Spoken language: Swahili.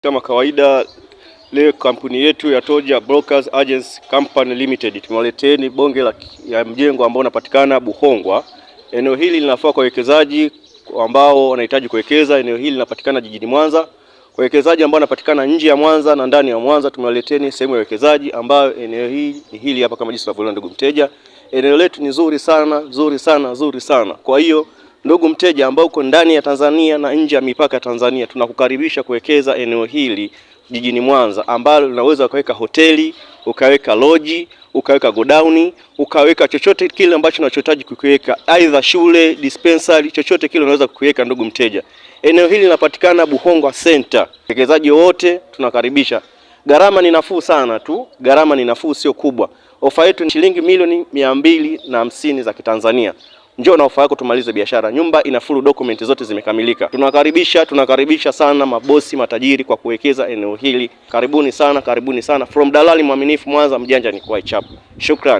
Kama kawaida leo kampuni yetu ya Toja Brokers Agency Company Limited tumewaleteeni bonge ya mjengo ambao unapatikana Buhongwa. Eneo hili linafaa kwa wawekezaji ambao wanahitaji kuwekeza. Eneo hili linapatikana jijini Mwanza. Kwa wawekezaji ambao wanapatikana nje ya Mwanza na ndani ya Mwanza tumewaleteeni sehemu ya wawekezaji ambayo eneo hili hapa kama jinsi tunavyoona ndugu mteja. Eneo letu ni zuri sana. Kwa hiyo ndugu mteja ambao uko ndani ya Tanzania na nje ya mipaka ya Tanzania, tunakukaribisha kuwekeza eneo hili jijini Mwanza ambalo unaweza ukaweka hoteli, ukaweka loji, ukaweka godown, ukaweka chochote kile ambacho unachohitaji kukiweka, aidha shule, dispensary, chochote kile unaweza kukiweka ndugu mteja. Eneo hili linapatikana Buhongwa Center. Wawekezaji wote tunakaribisha. Gharama ni nafuu sana tu. Gharama ni nafuu, sio kubwa. Ofa yetu ni shilingi milioni 250 za Kitanzania. Njoo na ofa yako tumalize biashara. Nyumba ina full document zote zimekamilika. Tunakaribisha sana mabosi matajiri kwa kuwekeza eneo hili. Karibuni sana. From dalali mwaminifu Mwanza, mjanja ni kwa chap. Shukrani.